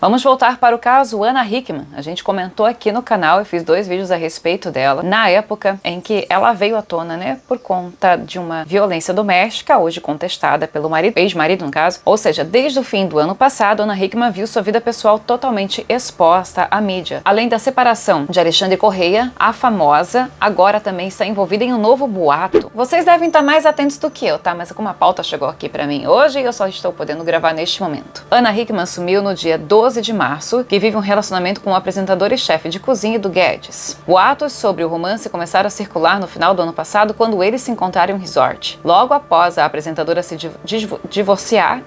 Vamos voltar para o caso Ana Hickman. A gente comentou aqui no canal, eu fiz 2 vídeos a respeito dela, na época em que ela veio à tona, né, por conta de uma violência doméstica, hoje contestada pelo marido, ex-marido no caso. Ou seja, desde o fim do ano passado, Ana Hickman viu sua vida pessoal totalmente exposta à mídia. Além da separação de Alexandre Correia, a famosa agora também está envolvida em um novo boato. Vocês devem estar mais atentos do que eu, tá? Mas como a pauta chegou aqui pra mim hoje, eu só estou podendo gravar neste momento. Ana Hickman assumiu no dia 12 de março que vive um relacionamento com o apresentador e chefe de cozinha do Guedes. Boatos sobre o romance começaram a circular no final do ano passado, quando eles se encontraram em um resort. Logo após a apresentadora se divorciar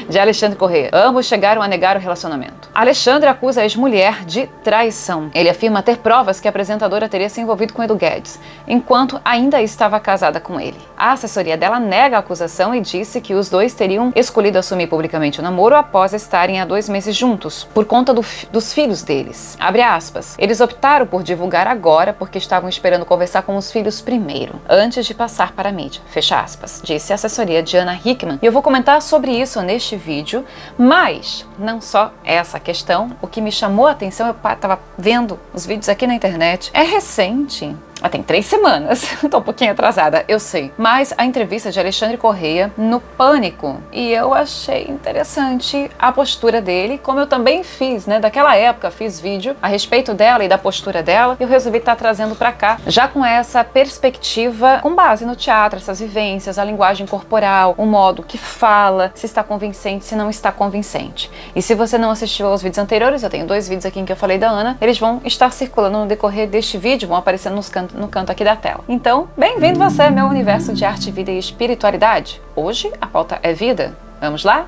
de Alexandre Correia, ambos chegaram a negar o relacionamento. Alexandre acusa a ex-mulher de traição. Ele afirma ter provas que a apresentadora teria se envolvido com Edu Guedes, enquanto ainda estava casada com ele. A assessoria dela nega a acusação e disse que os dois teriam escolhido assumir publicamente o namoro após estarem há 2 meses juntos, por conta dos filhos deles. Abre aspas. Eles optaram por divulgar agora porque estavam esperando conversar com os filhos primeiro, antes de passar para a mídia. Fecha aspas. Disse a assessoria de Ana Hickman. E eu vou comentar sobre isso neste vídeo, mas não só essa questão. O que me chamou a atenção, eu estava vendo os vídeos aqui na internet, é recente. Tem 3 semanas, tô um pouquinho atrasada, eu sei. Mas a entrevista de Alexandre Correia no Pânico. E eu achei interessante a postura dele, como eu também fiz, né? Daquela época, fiz vídeo a respeito dela e da postura dela. E eu resolvi estar trazendo pra cá, já com essa perspectiva, com base no teatro, essas vivências, a linguagem corporal, o modo que fala, se está convincente, se não está convincente. E se você não assistiu aos vídeos anteriores, eu tenho 2 vídeos aqui em que eu falei da Ana, eles vão estar circulando no decorrer deste vídeo, vão aparecer no canto aqui da tela. Então, bem-vindo você ao meu universo de arte, vida e espiritualidade. Hoje a pauta é vida. Vamos lá?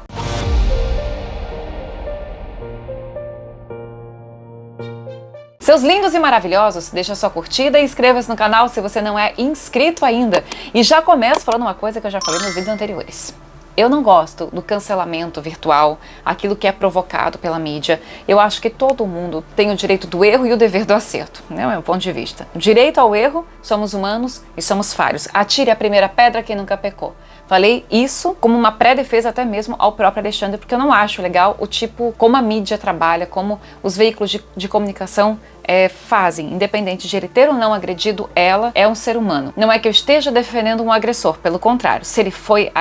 Seus lindos e maravilhosos, deixa sua curtida e inscreva-se no canal se você não é inscrito ainda. E já começo falando uma coisa que eu já falei nos vídeos anteriores. Eu não gosto do cancelamento virtual, aquilo que é provocado pela mídia. Eu acho que todo mundo tem o direito do erro e o dever do acerto, né? É o meu ponto de vista. Direito ao erro, somos humanos e somos falhos. Atire a primeira pedra quem nunca pecou. Falei isso como uma pré-defesa até mesmo ao próprio Alexandre, porque eu não acho legal o tipo, como a mídia trabalha, como os veículos de comunicação fazem, independente de ele ter ou não agredido ela, é um ser humano. Não é que eu esteja defendendo um agressor, pelo contrário, se ele foi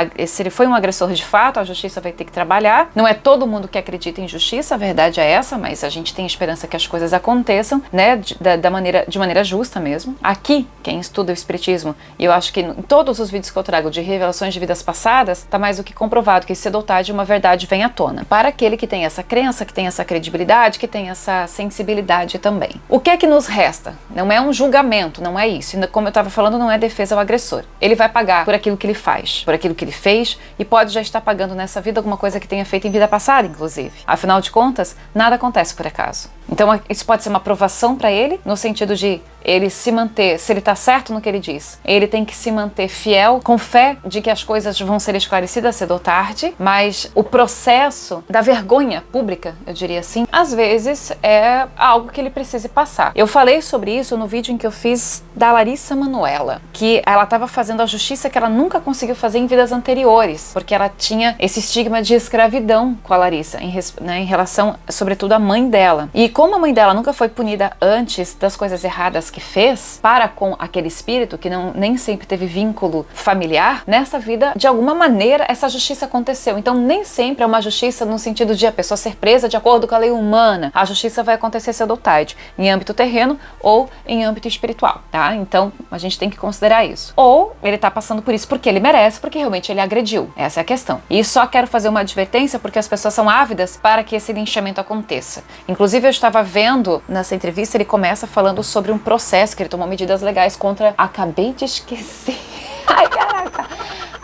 um agressor de fato, a justiça vai ter que trabalhar. Não é todo mundo que acredita em justiça, a verdade é essa, mas a gente tem esperança que as coisas aconteçam, né, de maneira justa mesmo. Aqui, quem estuda o espiritismo, e eu acho que em todos os vídeos que eu trago de revelações de vidas passadas, tá mais do que comprovado que cedo ou tarde uma verdade vem à tona. Para aquele que tem essa crença, que tem essa credibilidade, que tem essa sensibilidade também. O que é que nos resta? Não é um julgamento, não é isso. Como eu estava falando, não é defesa ao agressor. Ele vai pagar por aquilo que ele faz, por aquilo que ele fez, e pode já estar pagando nessa vida alguma coisa que tenha feito em vida passada, inclusive. Afinal de contas, nada acontece por acaso. Então isso pode ser uma aprovação para ele, no sentido de ele se manter, se ele está certo no que ele diz, ele tem que se manter fiel, com fé de que as coisas vão ser esclarecidas cedo ou tarde, mas o processo da vergonha pública, eu diria assim, às vezes é algo que ele precise passar. Eu falei sobre isso no vídeo em que eu fiz da Larissa Manoela, que ela estava fazendo a justiça que ela nunca conseguiu fazer em vidas anteriores, porque ela tinha esse estigma de escravidão com a Larissa, em relação, sobretudo, à mãe dela. E como a mãe dela nunca foi punida antes das coisas erradas que fez para com aquele espírito que nem sempre teve vínculo familiar, nessa vida, de alguma maneira, essa justiça aconteceu. Então, nem sempre é uma justiça no sentido de a pessoa ser presa de acordo com a lei humana. A justiça vai acontecer cedo ou tarde, em âmbito terreno ou em âmbito espiritual, tá? Então, a gente tem que considerar isso. Ou ele tá passando por isso porque ele merece, porque realmente ele agrediu. Essa é a questão. E só quero fazer uma advertência porque as pessoas são ávidas para que esse linchamento aconteça. Inclusive, eu estava vendo nessa entrevista, ele começa falando sobre um processo que ele tomou medidas legais contra... Acabei de esquecer. Ai, caraca.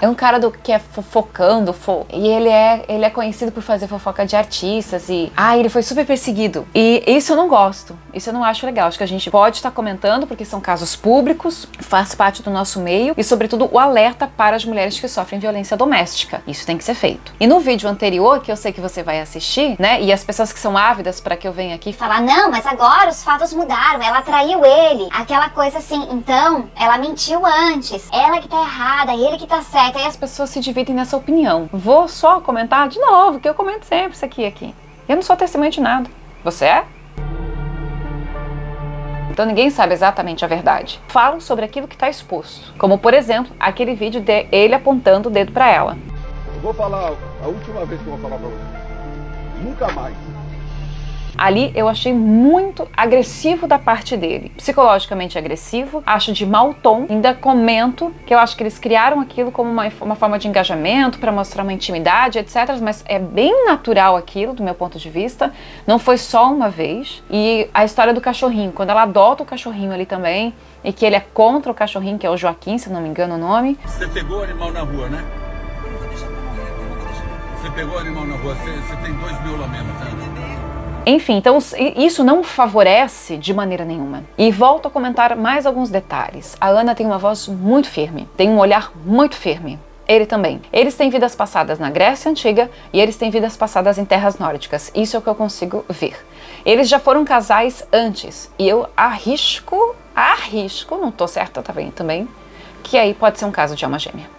É um cara que é fofocando, e ele é conhecido por fazer fofoca de artistas e... ele foi super perseguido. E isso eu não gosto, isso eu não acho legal. Acho que a gente pode estar comentando porque são casos públicos, faz parte do nosso meio e, sobretudo, o alerta para as mulheres que sofrem violência doméstica. Isso tem que ser feito. E no vídeo anterior, que eu sei que você vai assistir, né, e as pessoas que são ávidas para que eu venha aqui falar, não, mas agora os fatos mudaram, ela traiu ele, aquela coisa assim, então, ela mentiu antes, ela que tá errada, ele que tá certo. Aí as pessoas se dividem nessa opinião. Vou só comentar de novo, que eu comento sempre isso aqui. Eu não sou testemunha de nada. Você é? Então ninguém sabe exatamente a verdade. Falam sobre aquilo que está exposto. Como, por exemplo, aquele vídeo de ele apontando o dedo para ela. Eu vou falar, a última vez que eu vou falar para você. Nunca mais. Ali eu achei muito agressivo da parte dele, psicologicamente agressivo, acho de mau tom. Ainda comento que eu acho que eles criaram aquilo como uma forma de engajamento, para mostrar uma intimidade, etc. Mas é bem natural aquilo, do meu ponto de vista, não foi só uma vez. E a história do cachorrinho, quando ela adota o cachorrinho ali também, e que ele é contra o cachorrinho, que é o Joaquim, se não me engano o nome. Você pegou o animal na rua, né? Você pegou o animal na rua, você tem 2 mil lá mesmo, tá? Enfim, então isso não favorece de maneira nenhuma. E volto a comentar mais alguns detalhes. A Ana tem uma voz muito firme, tem um olhar muito firme. Ele também. Eles têm vidas passadas na Grécia Antiga e eles têm vidas passadas em terras nórdicas. Isso é o que eu consigo ver. Eles já foram casais antes e eu arrisco, não tô certa também, que aí pode ser um caso de alma gêmea.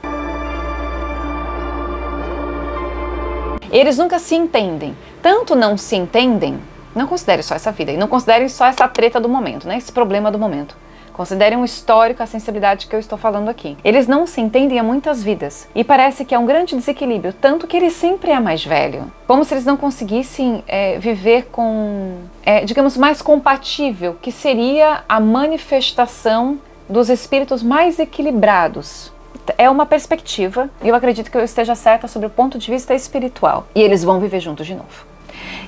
Eles nunca se entendem. Tanto não se entendem, não considere só essa vida. E não considerem só essa treta do momento, né? Esse problema do momento. Considerem um histórico, a sensibilidade que eu estou falando aqui. Eles não se entendem há muitas vidas. E parece que há um grande desequilíbrio. Tanto que ele sempre é mais velho. Como se eles não conseguissem viver com, digamos, mais compatível. Que seria a manifestação dos espíritos mais equilibrados. É uma perspectiva, e eu acredito que eu esteja certa sobre o ponto de vista espiritual. E eles vão viver juntos de novo.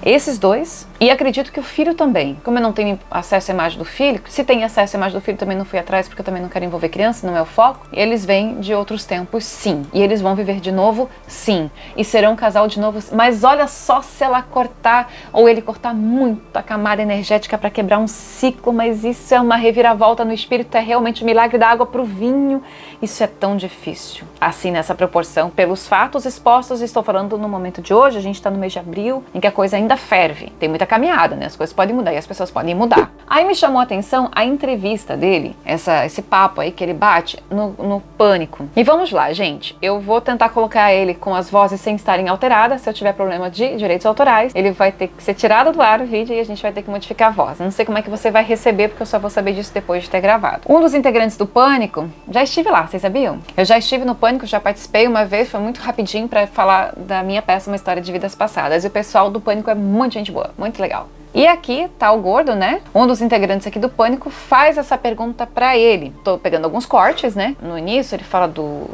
Esses dois, e acredito que o filho também. Como eu não tenho acesso à imagem do filho, se tem acesso à imagem do filho, também não fui atrás, porque eu também não quero envolver criança, não é o foco. Eles vêm de outros tempos, sim. E eles vão viver de novo, sim. E serão um casal de novo, mas olha só se ela cortar, ou ele cortar muito a camada energética para quebrar um ciclo, mas isso é uma reviravolta no espírito, é realmente o milagre da água pro vinho. Isso é tão difícil, assim, nessa proporção, pelos fatos expostos. Estou falando no momento de hoje, a gente está no mês de abril, em que a coisa ainda ferve, tem muita caminhada, né? As coisas podem mudar e as pessoas podem mudar. Aí me chamou a atenção a entrevista dele, esse papo aí que ele bate no Pânico. E vamos lá, gente, eu vou tentar colocar ele com as vozes sem estarem alteradas. Se eu tiver problema de direitos autorais, ele vai ter que ser tirado do ar o vídeo e a gente vai ter que modificar a voz. Não sei como é que você vai receber, porque eu só vou saber disso depois de ter gravado. Um dos integrantes do Pânico, já estive lá, vocês sabiam? Eu já estive no Pânico, já participei uma vez, foi muito rapidinho pra falar da minha peça, Uma História de Vidas Passadas. E o pessoal do Pânico é muito gente boa, muito legal. E aqui tá o Gordo, né? Um dos integrantes aqui do Pânico faz essa pergunta pra ele. Tô pegando alguns cortes, né? No início ele fala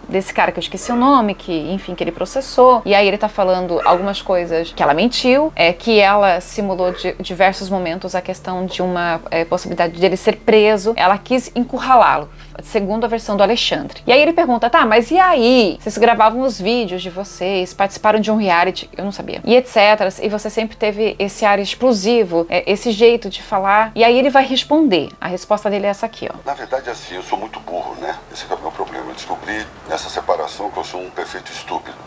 desse cara que eu esqueci o nome, que enfim, que ele processou. E aí ele tá falando algumas coisas que ela mentiu, que ela simulou de diversos momentos a questão de uma possibilidade de ele ser preso. Ela quis encurralá-lo, segundo a versão do Alexandre. E aí ele pergunta, tá, mas e aí? Vocês gravavam os vídeos de vocês, participaram de um reality, eu não sabia, e etc. E você sempre teve esse ar explosivo, esse jeito de falar. E aí ele vai responder. A resposta dele é essa aqui, ó. Na verdade, assim, eu sou muito burro, né? Esse é o meu problema. Eu descobri nessa separação que eu sou um perfeito estúpido.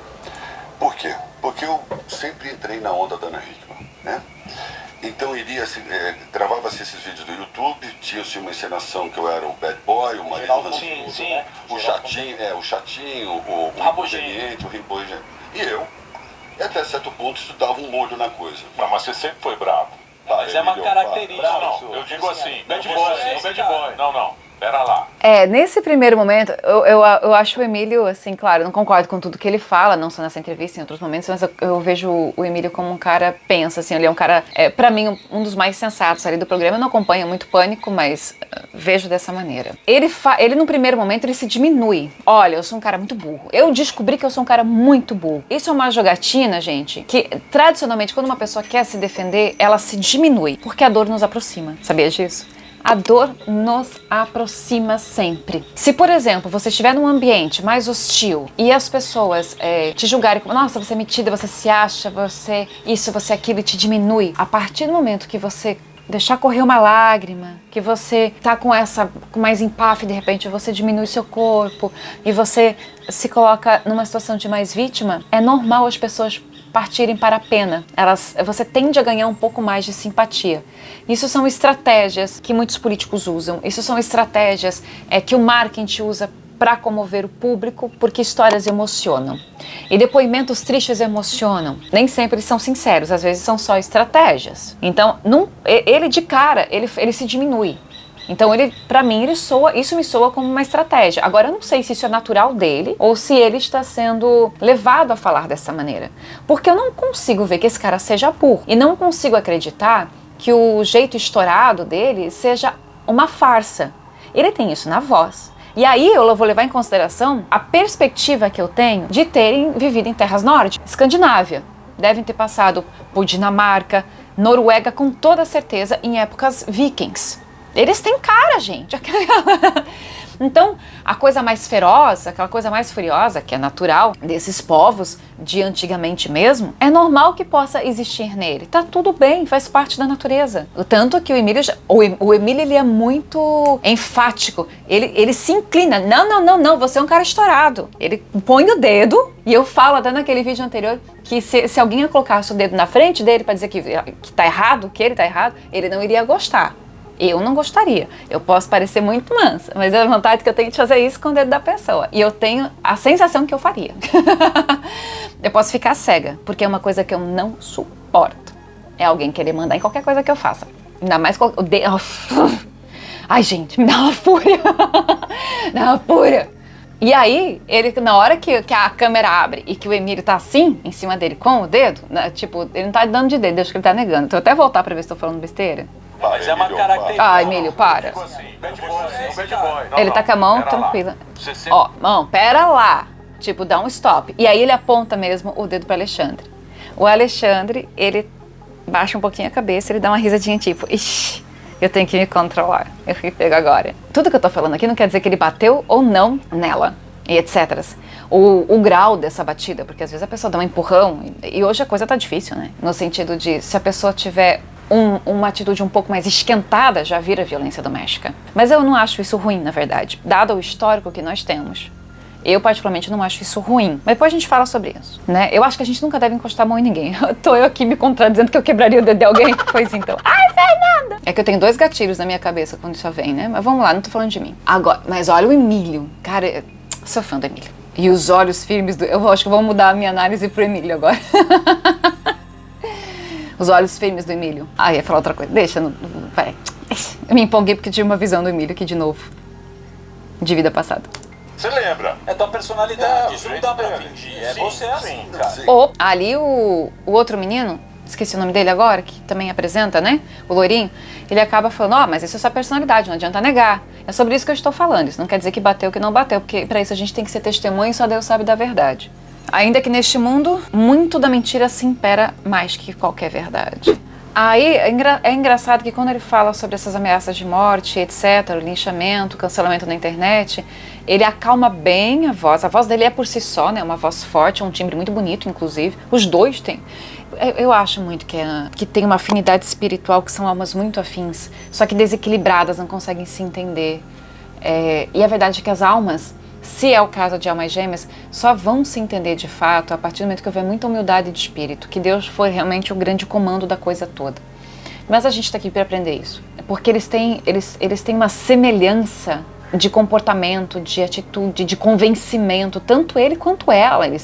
Por quê? Porque eu sempre entrei na onda da Ana Hickman, né? Então gravava-se esses vídeos do YouTube, tinha-se uma encenação que eu era o bad boy, o marido o chatinho, o inconveniente, o rimbogente. E eu, até certo ponto, isso dava um molho na coisa. Mas você sempre foi bravo. Mas é uma característica. Não, eu digo assim, bad boy. Não, pera lá. Nesse primeiro momento, eu acho o Emílio, assim, claro, eu não concordo com tudo que ele fala, não só nessa entrevista, em outros momentos, mas eu vejo o Emílio como um cara pensa, assim, ele é um cara, pra mim, um dos mais sensatos ali do programa. Eu não acompanho muito Pânico, mas vejo dessa maneira. Ele, no primeiro momento, ele se diminui. Olha, eu sou um cara muito burro. Eu descobri que eu sou um cara muito burro. Isso é uma jogatina, gente, que, tradicionalmente, quando uma pessoa quer se defender, ela se diminui, porque a dor nos aproxima. Sabia disso? A dor nos aproxima sempre. Se, por exemplo, você estiver num ambiente mais hostil e as pessoas te julgarem como, nossa, você é metida, você se acha, você isso, você aquilo, e te diminui, a partir do momento que você deixar correr uma lágrima, que você tá com mais empáfia, de repente você diminui seu corpo e você se coloca numa situação de mais vítima, é normal as pessoas partirem para a pena. Você tende a ganhar um pouco mais de simpatia. Isso são estratégias que muitos políticos usam. Isso são estratégias que o marketing usa para comover o público, porque histórias emocionam. E depoimentos tristes emocionam. Nem sempre eles são sinceros, às vezes são só estratégias. Então, ele de cara, ele se diminui. Então, para mim, isso me soa como uma estratégia. Agora, eu não sei se isso é natural dele ou se ele está sendo levado a falar dessa maneira. Porque eu não consigo ver que esse cara seja burro. E não consigo acreditar que o jeito estourado dele seja uma farsa. Ele tem isso na voz. E aí eu vou levar em consideração a perspectiva que eu tenho de terem vivido em terras nórdicas. Escandinávia. Devem ter passado por Dinamarca, Noruega, com toda certeza, em épocas vikings. Eles têm cara, gente. Então, a coisa mais feroz, aquela coisa mais furiosa, que é natural desses povos de antigamente mesmo, é normal que possa existir nele. Tá tudo bem, faz parte da natureza. O tanto que o Emílio ele é muito enfático. Ele se inclina. Não, você é um cara estourado. Ele põe o dedo, e eu falo até naquele vídeo anterior que se alguém colocasse o dedo na frente dele para dizer que tá errado, que ele tá errado, ele não iria gostar. Eu não gostaria. Eu posso parecer muito mansa, mas a vontade que eu tenho de fazer isso com o dedo da pessoa. E eu tenho a sensação que eu faria. Eu posso ficar cega, porque é uma coisa que eu não suporto. É alguém querer mandar em qualquer coisa que eu faça. Ainda mais o dedo. Ai, gente, me dá uma fúria. Dá uma fúria. E aí, na hora que a câmera abre e que o Emílio tá assim, em cima dele com o dedo, né, tipo, ele não tá dando de dedo, acho que ele tá negando. Então eu até voltar pra ver se tô falando besteira. Mas é uma característica. Ah, Emílio, para. Ele tá com a mão tranquila. Ó, mão, pera lá. Tipo, dá um stop. E aí ele aponta mesmo o dedo pro Alexandre. O Alexandre, ele baixa um pouquinho a cabeça, ele dá uma risadinha tipo, ixi, eu tenho que me controlar. Eu fico pego agora. Tudo que eu tô falando aqui não quer dizer que ele bateu ou não nela. E etc. O grau dessa batida, porque às vezes a pessoa dá um empurrão, e hoje a coisa tá difícil, né? No sentido de, se a pessoa tiver uma atitude um pouco mais esquentada, já vira violência doméstica. Mas eu não acho isso ruim, na verdade, dado o histórico que nós temos. Eu, particularmente, não acho isso ruim. Mas depois a gente fala sobre isso, né? Eu acho que a gente nunca deve encostar a mão em ninguém. Tô eu aqui me contradizendo que eu quebraria o dedo de alguém. Pois então. Ai, Fernanda! É que eu tenho 2 gatilhos na minha cabeça quando isso vem, né? Mas vamos lá, não tô falando de mim. Agora, mas olha o Emílio. Cara, eu sou fã do Emílio. E os olhos firmes do... Eu acho que vou mudar a minha análise pro Emílio agora. Os olhos firmes do Emílio. Ah, ia falar outra coisa. Deixa, vai. Eu me empolguei porque tive uma visão do Emílio aqui de novo. De vida passada. Você lembra? É tua personalidade, isso não dá pra fingir. É você assim, cara. Ou ali o outro menino, esqueci o nome dele agora, que também apresenta, né? O loirinho. Ele acaba falando, mas isso é sua personalidade, não adianta negar. É sobre isso que eu estou falando. Isso não quer dizer que bateu, que não bateu, porque pra isso a gente tem que ser testemunha e só Deus sabe da verdade. Ainda que neste mundo, muito da mentira se impera mais que qualquer verdade. Aí é engraçado que quando ele fala sobre essas ameaças de morte, etc., o linchamento, o cancelamento na internet, ele acalma bem a voz dele é por si só, né, uma voz forte, é um timbre muito bonito, inclusive, os dois têm. Eu acho muito que tem uma afinidade espiritual, que são almas muito afins, só que desequilibradas, não conseguem se entender. E a verdade é que as almas, se é o caso de almas gêmeas, só vão se entender de fato a partir do momento que houver muita humildade de espírito, que Deus foi realmente o grande comando da coisa toda. Mas a gente está aqui para aprender isso, porque eles têm uma semelhança de comportamento, de atitude, de convencimento, tanto ele quanto ela. Eles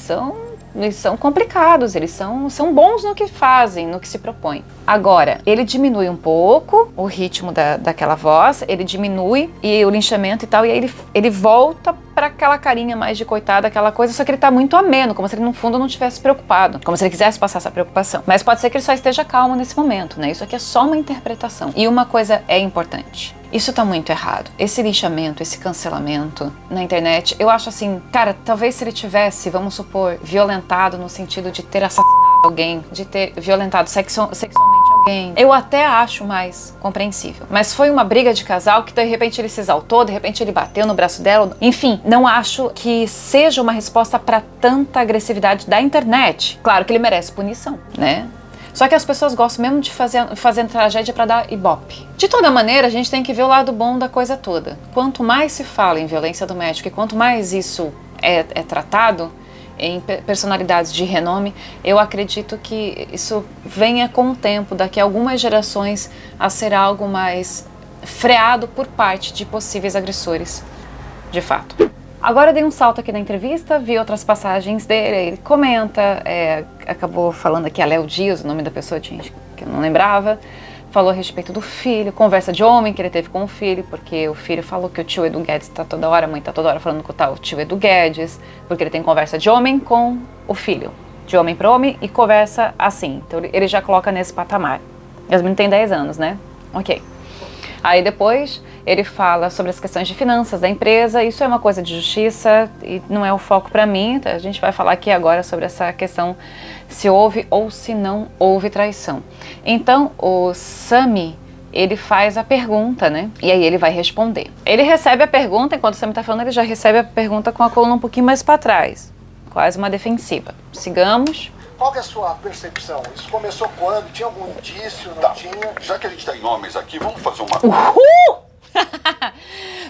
são complicados, eles são bons no que fazem, no que se propõem. Agora, ele diminui um pouco o ritmo daquela voz, ele diminui e o linchamento e tal, e aí ele volta para aquela carinha mais de coitado, aquela coisa, só que ele tá muito ameno, como se ele no fundo não tivesse preocupado, como se ele quisesse passar essa preocupação. Mas pode ser que ele só esteja calmo nesse momento, né? Isso aqui é só uma interpretação. E uma coisa é importante. Isso tá muito errado. Esse linchamento, esse cancelamento na internet, eu acho assim, cara, talvez se ele tivesse, vamos supor, violentado no sentido de ter assassinado alguém, de ter violentado sexualmente alguém, eu até acho mais compreensível. Mas foi uma briga de casal que de repente ele se exaltou, de repente ele bateu no braço dela, enfim, não acho que seja uma resposta para tanta agressividade da internet. Claro que ele merece punição, né? Só que as pessoas gostam mesmo de fazer tragédia para dar ibope. De toda maneira, a gente tem que ver o lado bom da coisa toda. Quanto mais se fala em violência doméstica e quanto mais isso é tratado em personalidades de renome, eu acredito que isso venha com o tempo, daqui a algumas gerações, a ser algo mais freado por parte de possíveis agressores, de fato. Agora eu dei um salto aqui na entrevista, vi outras passagens dele, ele comenta, acabou falando aqui a Léo Dias, o nome da pessoa que eu não lembrava, falou a respeito do filho, conversa de homem que ele teve com o filho, porque o filho falou que o tio Edu Guedes tá toda hora, a mãe tá toda hora falando com o tal tio Edu Guedes, porque ele tem conversa de homem com o filho, de homem para homem, e conversa assim, então ele já coloca nesse patamar. As meninas têm 10 anos, né? Ok. Aí depois ele fala sobre as questões de finanças da empresa, isso é uma coisa de justiça e não é o foco para mim, tá? A gente vai falar aqui agora sobre essa questão se houve ou se não houve traição. Então o Sami, ele faz a pergunta, né? E aí ele vai responder. Ele recebe a pergunta, enquanto o Sami tá falando, ele já recebe a pergunta com a coluna um pouquinho mais para trás, quase uma defensiva. Sigamos. Qual que é a sua percepção? Isso começou quando? Tinha algum indício? Não tinha? Já que a gente está em homens aqui, vamos fazer uma...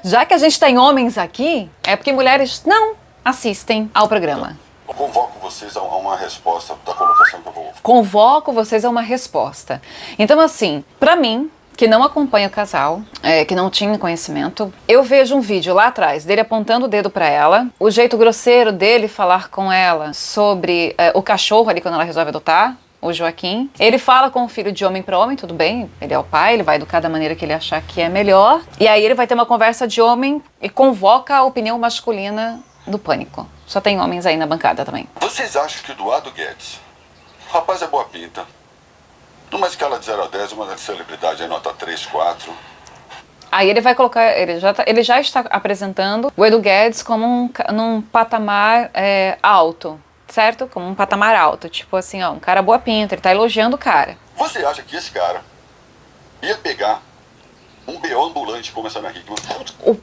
Já que a gente está em homens aqui, é porque mulheres não assistem ao programa. Eu convoco vocês a uma resposta da colocação que eu vou... Convoco vocês a uma resposta. Então, assim, pra mim, que não acompanha o casal, que não tinha conhecimento, eu vejo um vídeo lá atrás dele apontando o dedo pra ela, o jeito grosseiro dele falar com ela sobre o cachorro ali quando ela resolve adotar, o Joaquim. Ele fala com o filho de homem para homem, tudo bem, ele é o pai, ele vai educar da maneira que ele achar que é melhor, e aí ele vai ter uma conversa de homem e convoca a opinião masculina do Pânico. Só tem homens aí na bancada também. Vocês acham que o Eduardo Guedes, o rapaz é boa pinta, numa escala de 0 a 10, uma celebridade aí nota 3, 4. Aí ele vai colocar, ele já está apresentando o Edu Guedes como num patamar alto, certo? Como um patamar alto, tipo assim, ó, um cara boa pinta, ele tá elogiando o cara. Você acha que esse cara ia pegar um BO ambulante como essa Ana Hickman?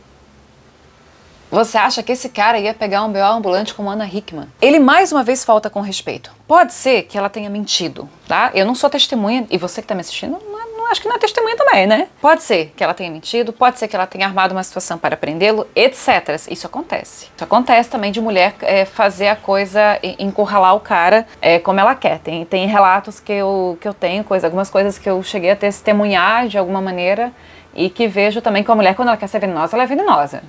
Você acha que esse cara ia pegar um BO ambulante como Ana Hickman? Ele mais uma vez falta com respeito. Pode ser que ela tenha mentido, tá? Eu não sou testemunha, e você que tá me assistindo, não acho que não é testemunha também, né? Pode ser que ela tenha mentido, pode ser que ela tenha armado uma situação para prendê-lo, etc. Isso acontece. Isso acontece também de mulher fazer a coisa, encurralar o cara como ela quer. Tem relatos que eu tenho, algumas coisas que eu cheguei a testemunhar de alguma maneira e que vejo também que a mulher, quando ela quer ser venenosa, ela é venenosa.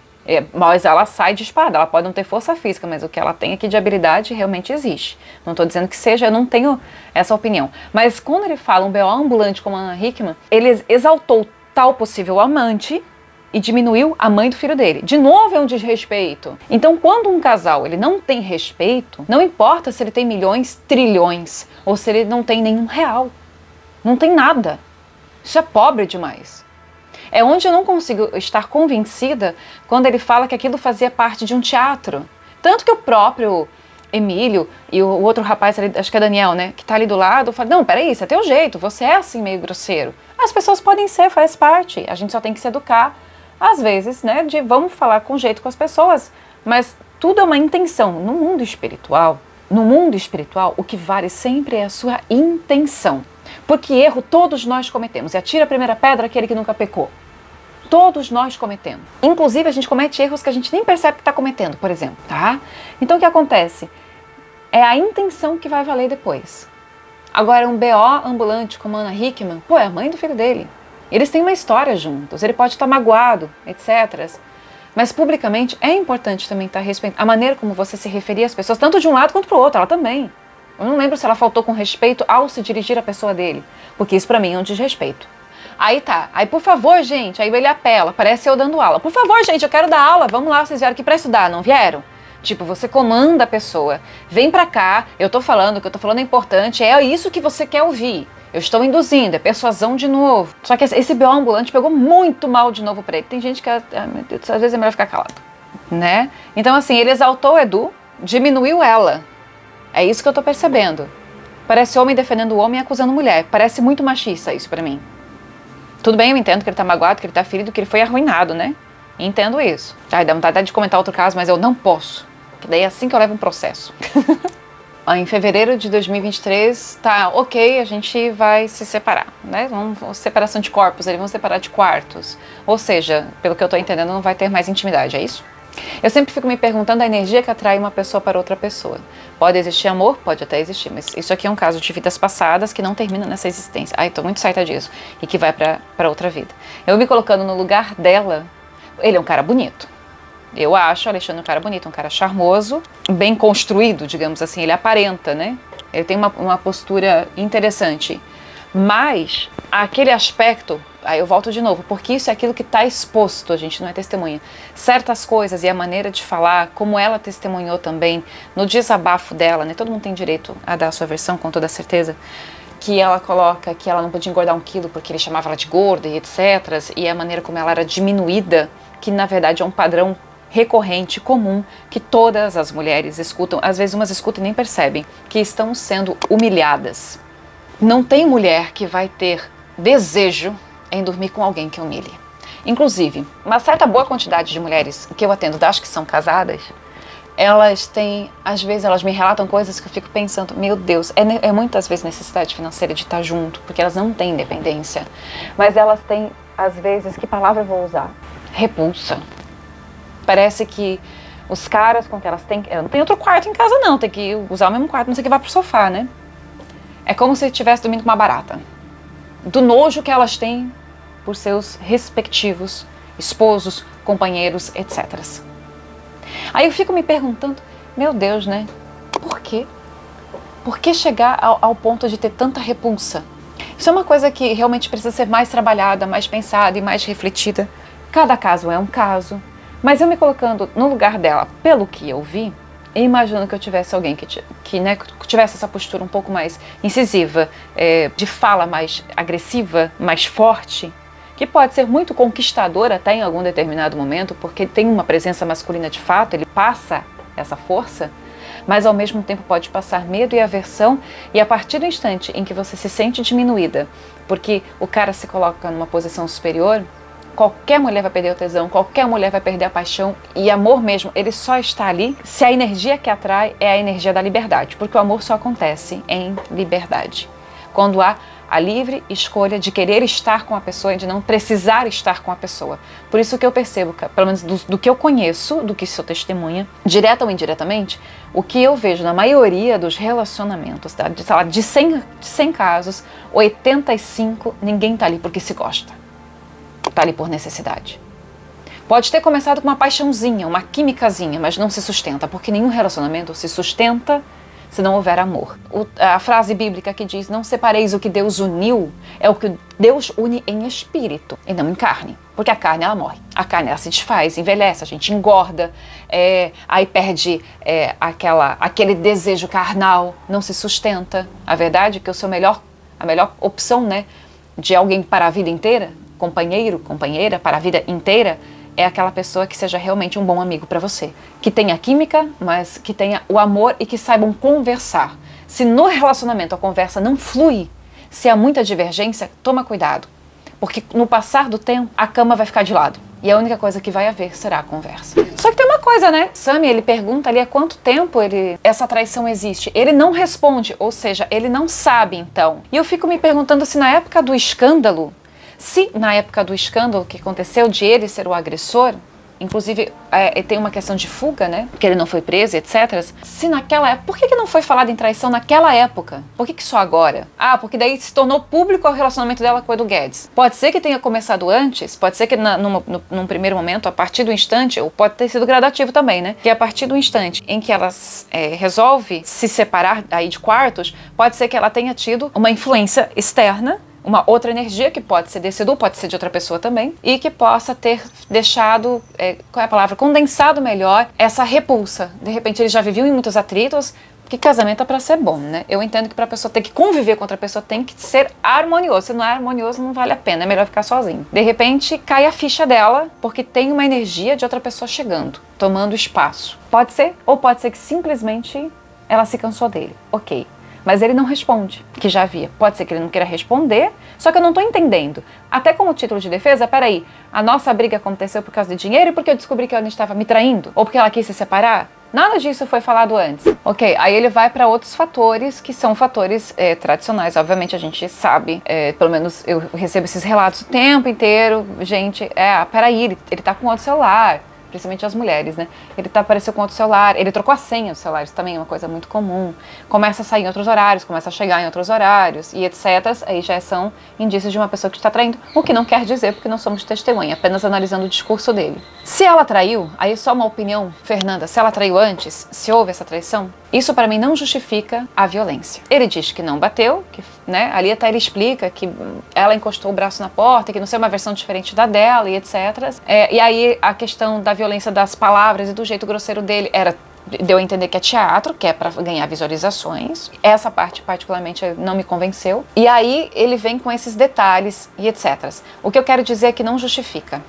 Mas ela sai disparada, ela pode não ter força física, mas o que ela tem aqui de habilidade realmente existe. Não estou dizendo que seja, eu não tenho essa opinião. Mas quando ele fala um BO ambulante como a Ana Hickman, ele exaltou tal possível amante e diminuiu a mãe do filho dele. De novo é um desrespeito. Então quando um casal ele não tem respeito, não importa se ele tem milhões, trilhões, ou se ele não tem nenhum real. Não tem nada. Isso é pobre demais. É onde eu não consigo estar convencida quando ele fala que aquilo fazia parte de um teatro. Tanto que o próprio Emílio e o outro rapaz, ali, acho que é Daniel, né, que tá ali do lado, fala, não, peraí, isso é teu jeito, você é assim meio grosseiro. As pessoas podem ser, faz parte, a gente só tem que se educar, às vezes, né, de vamos falar com jeito com as pessoas, mas tudo é uma intenção. No mundo espiritual, o que vale sempre é a sua intenção. Porque erro todos nós cometemos. E atira a primeira pedra aquele que nunca pecou. Todos nós cometemos. Inclusive, a gente comete erros que a gente nem percebe que está cometendo, por exemplo, tá? Então, o que acontece? É a intenção que vai valer depois. Agora, um BO ambulante como a Ana Hickman, é a mãe do filho dele. Eles têm uma história juntos, ele pode estar magoado, etc. Mas, publicamente, é importante também estar respeitando a maneira como você se referia às pessoas, tanto de um lado quanto pro outro, ela também. Eu não lembro se ela faltou com respeito ao se dirigir à pessoa dele, porque isso pra mim é um desrespeito. Aí tá, aí por favor, gente, aí ele apela, parece eu dando aula. Por favor, gente, eu quero dar aula, vamos lá, vocês vieram aqui pra estudar, não vieram? Tipo, você comanda a pessoa, vem pra cá, eu tô falando, o que eu tô falando é importante, é isso que você quer ouvir. Eu estou induzindo, é persuasão de novo. Só que esse BO ambulante pegou muito mal de novo pra ele. Tem gente que, meu Deus, às vezes é melhor ficar calado, né? Então assim, ele exaltou o Edu, diminuiu ela. É isso que eu tô percebendo. Parece homem defendendo o homem e acusando mulher. Parece muito machista isso pra mim. Tudo bem, eu entendo que ele tá magoado, que ele tá ferido, que ele foi arruinado, né? Entendo isso. Ai, dá vontade de comentar outro caso, mas eu não posso. Que daí é assim que eu levo um processo. Em fevereiro de 2023, tá, ok, a gente vai se separar, né? Separação de corpos, eles vão separar de quartos. Ou seja, pelo que eu tô entendendo, não vai ter mais intimidade, é isso? Eu sempre fico me perguntando a energia que atrai uma pessoa para outra pessoa. Pode existir amor? Pode até existir, mas isso aqui é um caso de vidas passadas que não termina nessa existência. Ai, tô muito certa disso. E que vai para outra vida. Eu me colocando no lugar dela, ele é um cara bonito. Eu acho o Alexandre um cara bonito, um cara charmoso, bem construído, digamos assim, ele aparenta, né? Ele tem uma postura interessante. Mas aquele aspecto, aí eu volto de novo, porque isso é aquilo que está exposto, a gente não é testemunha. Certas coisas e a maneira de falar, como ela testemunhou também no desabafo dela, né? Todo mundo tem direito a dar a sua versão, com toda certeza, que ela coloca que ela não podia engordar 1 quilo porque ele chamava ela de gorda e etc. E a maneira como ela era diminuída, que na verdade é um padrão recorrente, comum, que todas as mulheres escutam, às vezes umas escutam e nem percebem, que estão sendo humilhadas. Não tem mulher que vai ter desejo em dormir com alguém que humilhe. Inclusive, uma certa boa quantidade de mulheres que eu atendo, das que são casadas, elas têm, às vezes elas me relatam coisas que eu fico pensando, meu Deus, é muitas vezes necessidade financeira de estar junto, porque elas não têm independência, mas elas têm, às vezes, que palavra eu vou usar? Repulsa. Parece que os caras com que elas têm, eu não tenho outro quarto em casa não, tem que usar o mesmo quarto, não sei que vai pro sofá, né? É como se estivesse dormindo com uma barata. Do nojo que elas têm por seus respectivos esposos, companheiros, etc. Aí eu fico me perguntando, meu Deus, né? Por quê? Por que chegar ao ponto de ter tanta repulsa? Isso é uma coisa que realmente precisa ser mais trabalhada, mais pensada e mais refletida. Cada caso é um caso. Mas eu me colocando no lugar dela, pelo que eu vi, eu imagino que eu tivesse alguém que tivesse essa postura um pouco mais incisiva, de fala mais agressiva, mais forte, que pode ser muito conquistador até em algum determinado momento, porque tem uma presença masculina de fato, ele passa essa força, mas ao mesmo tempo pode passar medo e aversão, e a partir do instante em que você se sente diminuída, porque o cara se coloca numa posição superior, qualquer mulher vai perder o tesão, qualquer mulher vai perder a paixão, e amor mesmo, ele só está ali se a energia que atrai é a energia da liberdade, porque o amor só acontece em liberdade. Quando há a livre escolha de querer estar com a pessoa e de não precisar estar com a pessoa. Por isso que eu percebo, pelo menos do que eu conheço, do que sou testemunha, direta ou indiretamente, o que eu vejo na maioria dos relacionamentos, tá? de 100 casos, 85 ninguém está ali porque se gosta. Está ali por necessidade. Pode ter começado com uma paixãozinha, uma químicazinha, mas não se sustenta, porque nenhum relacionamento se sustenta se não houver amor. A frase bíblica que diz, não separeis o que Deus uniu, é o que Deus une em espírito e não em carne. Porque a carne, ela morre. A carne, ela se desfaz, envelhece, a gente engorda, aí perde aquele desejo carnal, não se sustenta. A verdade é que a melhor opção, né, de alguém para a vida inteira, companheiro, companheira, para a vida inteira, é aquela pessoa que seja realmente um bom amigo para você. Que tenha química, mas que tenha o amor e que saibam conversar. Se no relacionamento a conversa não flui, se há muita divergência, toma cuidado. Porque no passar do tempo, a cama vai ficar de lado. E a única coisa que vai haver será a conversa. Só que tem uma coisa, né? Sammy, ele pergunta ali há quanto tempo essa traição existe. Ele não responde, ou seja, ele não sabe então. E eu fico me perguntando se na época do escândalo, que aconteceu de ele ser o agressor, inclusive tem uma questão de fuga, né? Porque ele não foi preso, etc. Se naquela época, por que não foi falado em traição naquela época? Por que só agora? Porque daí se tornou público o relacionamento dela com o Edu Guedes. Pode ser que tenha começado antes, pode ser que num primeiro momento, a partir do instante, ou pode ter sido gradativo também, né? Que a partir do instante em que ela resolve se separar aí de quartos, pode ser que ela tenha tido uma influência externa, uma outra energia que pode ser desse Edu, pode ser de outra pessoa também, e que possa ter deixado, qual é a palavra, condensado melhor essa repulsa. De repente eles já viviam em muitos atritos, porque casamento é pra ser bom, né? Eu entendo que pra pessoa ter que conviver com outra pessoa tem que ser harmonioso. Se não é harmonioso, não vale a pena, é melhor ficar sozinho. De repente cai a ficha dela, porque tem uma energia de outra pessoa chegando, tomando espaço. Pode ser, ou pode ser que simplesmente ela se cansou dele. Ok. Mas ele não responde, que já havia. Pode ser que ele não queira responder, só que eu não estou entendendo. Até como título de defesa, peraí, a nossa briga aconteceu por causa de dinheiro e porque eu descobri que ela estava me traindo? Ou porque ela quis se separar? Nada disso foi falado antes. Ok, aí ele vai para outros fatores, que são fatores tradicionais. Obviamente a gente sabe, pelo menos eu recebo esses relatos o tempo inteiro. Gente, peraí, ele tá com outro celular. principalmente as mulheres, né? Ele apareceu com outro celular, ele trocou a senha do celular, isso também é uma coisa muito comum. Começa a sair em outros horários, começa a chegar em outros horários e etc. Aí já são indícios de uma pessoa que está traindo, o que não quer dizer porque não somos testemunha, apenas analisando o discurso dele. Se ela traiu, aí só uma opinião, Fernanda, se ela traiu antes, se houve essa traição, isso para mim não justifica a violência. Ele diz que não bateu, que, né, ali até ele explica que ela encostou o braço na porta, que não sei, uma versão diferente da dela e etc. E aí a questão da violência das palavras e do jeito grosseiro dele deu a entender que é teatro, que é para ganhar visualizações. Essa parte particularmente não me convenceu. E aí ele vem com esses detalhes e etc. O que eu quero dizer é que não justifica,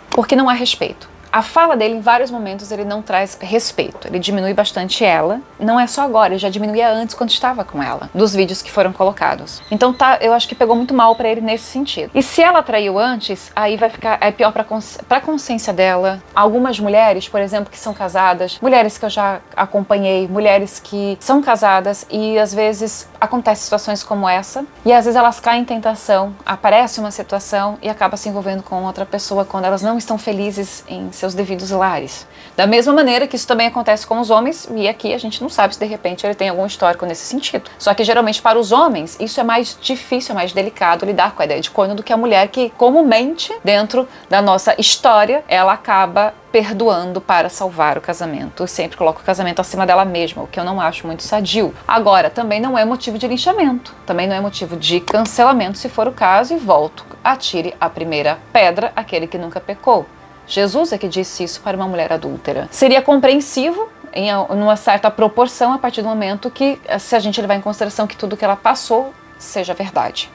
porque não há respeito. A fala dele, em vários momentos, ele não traz respeito. Ele diminui bastante ela. Não é só agora, ele já diminuía antes quando estava com ela, dos vídeos que foram colocados. Então eu acho que pegou muito mal pra ele nesse sentido. E se ela traiu antes, aí vai ficar pior pra consciência dela. Algumas mulheres, por exemplo, que são casadas, mulheres que eu já acompanhei, mulheres que são casadas e às vezes acontecem situações como essa, e às vezes elas caem em tentação, aparece uma situação e acaba se envolvendo com outra pessoa quando elas não estão felizes em seus devidos lares. Da mesma maneira que isso também acontece com os homens, e aqui a gente não sabe se de repente ele tem algum histórico nesse sentido. Só que geralmente para os homens isso é mais difícil, é mais delicado lidar com a ideia de corno do que a mulher, que comumente dentro da nossa história ela acaba perdoando para salvar o casamento. Eu sempre coloco o casamento acima dela mesma, o que eu não acho muito sadio. Agora, também não é motivo de linchamento, também não é motivo de cancelamento se for o caso, e volto, atire a primeira pedra aquele que nunca pecou. Jesus é que disse isso para uma mulher adúltera. Seria compreensivo em uma certa proporção a partir do momento que, se a gente levar em consideração que tudo que ela passou seja verdade.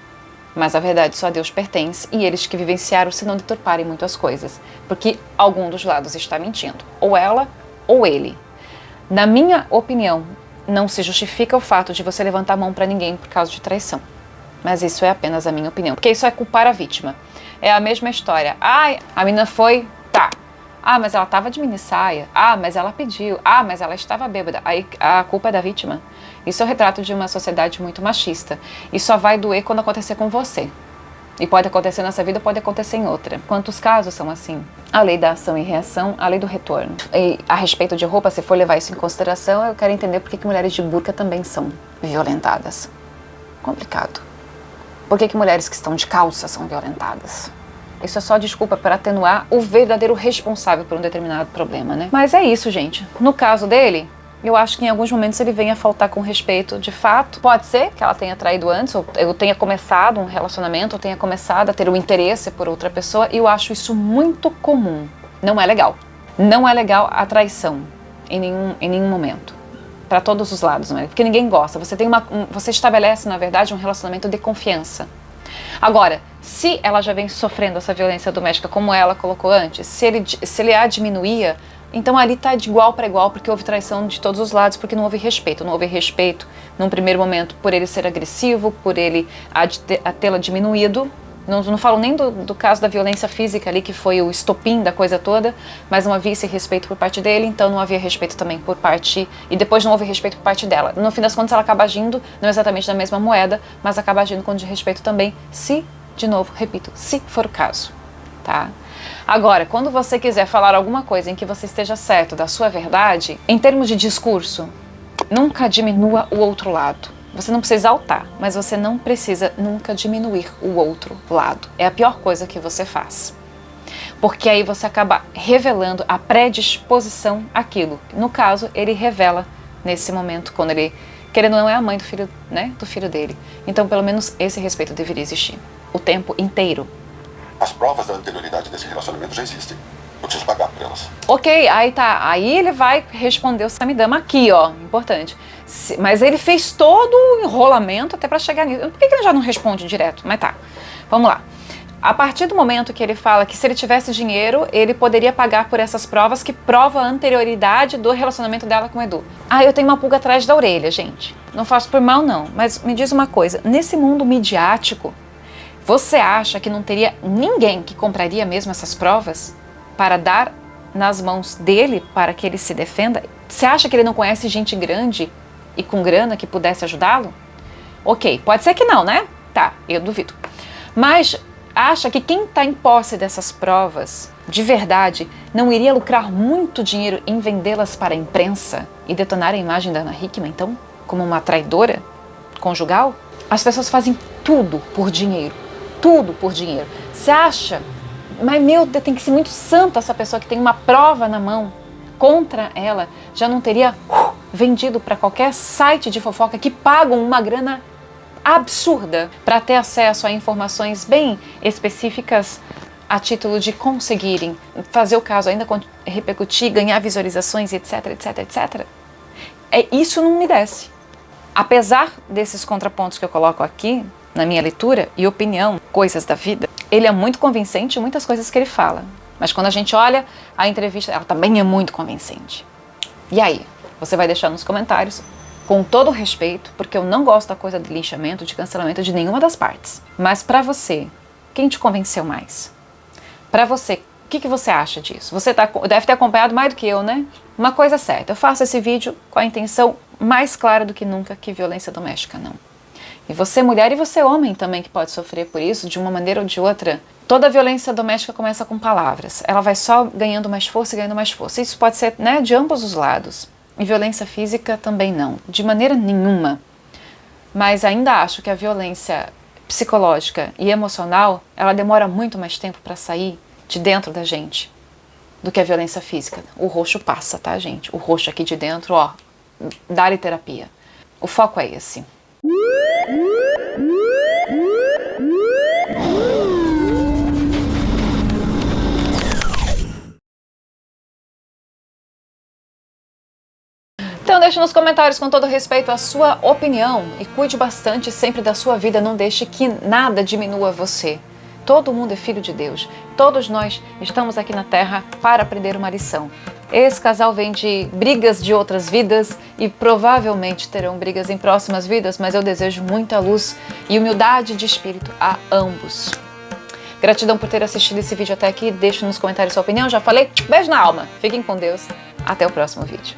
Mas a verdade só a Deus pertence, e eles que vivenciaram se não deturparem muito as coisas, porque algum dos lados está mentindo, ou ela ou ele. Na minha opinião, não se justifica o fato de você levantar a mão para ninguém por causa de traição. Mas isso é apenas a minha opinião, porque isso é culpar a vítima. É a mesma história. Ai, a menina foi, tá. Ah, mas ela estava de minissaia. Ah, mas ela pediu. Ah, mas ela estava bêbada. Aí a culpa é da vítima. Isso é o retrato de uma sociedade muito machista. E só vai doer quando acontecer com você. E pode acontecer nessa vida, pode acontecer em outra. Quantos casos são assim? A lei da ação e reação, a lei do retorno. E a respeito de roupa, se for levar isso em consideração, eu quero entender por que mulheres de burca também são violentadas. Complicado. Por que mulheres que estão de calça são violentadas? Isso é só desculpa para atenuar o verdadeiro responsável por um determinado problema, né? Mas é isso, gente. No caso dele, eu acho que em alguns momentos ele vem a faltar com respeito de fato. Pode ser que ela tenha traído antes, ou eu tenha começado um relacionamento, ou tenha começado a ter um interesse por outra pessoa, e eu acho isso muito comum. Não é legal. Não é legal a traição em nenhum momento. Para todos os lados, não é? Porque ninguém gosta. Você estabelece, na verdade, um relacionamento de confiança. Agora, se ela já vem sofrendo essa violência doméstica como ela colocou antes, se ele a diminuía, então ali está de igual para igual, porque houve traição de todos os lados, porque não houve respeito. Não houve respeito num primeiro momento por ele ser agressivo, por ele a tê-la diminuído. Não falo nem do caso da violência física ali, que foi o estopim da coisa toda, mas não havia esse respeito por parte dele, então não havia respeito também por parte, e depois não houve respeito por parte dela. No fim das contas, ela acaba agindo, não exatamente da mesma moeda, mas acaba agindo com desrespeito também, se, de novo, repito, se for o caso, tá? Agora, quando você quiser falar alguma coisa em que você esteja certo da sua verdade, em termos de discurso, nunca diminua o outro lado. Você não precisa exaltar, mas você não precisa nunca diminuir o outro lado. É a pior coisa que você faz. Porque aí você acaba revelando a predisposição àquilo. No caso, ele revela nesse momento, quando ele, querendo ou não, é a mãe do filho, né, do filho dele. Então, pelo menos, esse respeito deveria existir. O tempo inteiro. As provas da anterioridade desse relacionamento já existem. Eu preciso pagar por elas. Ok, aí tá. Aí ele vai responder o Samidama aqui, ó. Importante. Mas ele fez todo o enrolamento até pra chegar nisso. Por que ele já não responde direto? Mas tá. Vamos lá. A partir do momento que ele fala que se ele tivesse dinheiro, ele poderia pagar por essas provas que provam a anterioridade do relacionamento dela com o Edu. Ah, eu tenho uma pulga atrás da orelha, gente. Não faço por mal, não. Mas me diz uma coisa. Nesse mundo midiático, você acha que não teria ninguém que compraria mesmo essas provas para dar nas mãos dele para que ele se defenda? Você acha que ele não conhece gente grande e com grana que pudesse ajudá-lo? Ok, pode ser que não, né? Tá, eu duvido. Mas acha que quem está em posse dessas provas, de verdade, não iria lucrar muito dinheiro em vendê-las para a imprensa e detonar a imagem da Ana Hickman, então, como uma traidora conjugal? As pessoas fazem tudo por dinheiro. Tudo por dinheiro. Você acha? Mas, meu Deus, tem que ser muito santa essa pessoa que tem uma prova na mão contra ela, já não teria vendido para qualquer site de fofoca que pagam uma grana absurda para ter acesso a informações bem específicas a título de conseguirem fazer o caso ainda repercutir, ganhar visualizações, etc, etc, etc. Isso não me desce. Apesar desses contrapontos que eu coloco aqui, na minha leitura e opinião, coisas da vida, ele é muito convincente em muitas coisas que ele fala. Mas quando a gente olha a entrevista, ela também é muito convincente. E aí? Você vai deixar nos comentários, com todo o respeito, porque eu não gosto da coisa de linchamento, de cancelamento de nenhuma das partes. Mas pra você, quem te convenceu mais? Pra você, o que você acha disso? Você deve ter acompanhado mais do que eu, né? Uma coisa é certa, eu faço esse vídeo com a intenção mais clara do que nunca que violência doméstica não. E você mulher e você homem também que pode sofrer por isso de uma maneira ou de outra. Toda violência doméstica começa com palavras. Ela vai só ganhando mais força e ganhando mais força. Isso pode ser, né, de ambos os lados. E violência física também não, de maneira nenhuma. Mas ainda acho que a violência psicológica e emocional, ela demora muito mais tempo para sair de dentro da gente do que a violência física. O roxo passa, tá, gente? O roxo aqui de dentro, ó, dá-lhe terapia. O foco é esse. Então deixe nos comentários com todo respeito a sua opinião e cuide bastante sempre da sua vida, não deixe que nada diminua você. Todo mundo é filho de Deus, todos nós estamos aqui na Terra para aprender uma lição. Esse casal vem de brigas de outras vidas e provavelmente terão brigas em próximas vidas, mas eu desejo muita luz e humildade de espírito a ambos. Gratidão por ter assistido esse vídeo até aqui, deixe nos comentários sua opinião, já falei, beijo na alma, fiquem com Deus, até o próximo vídeo.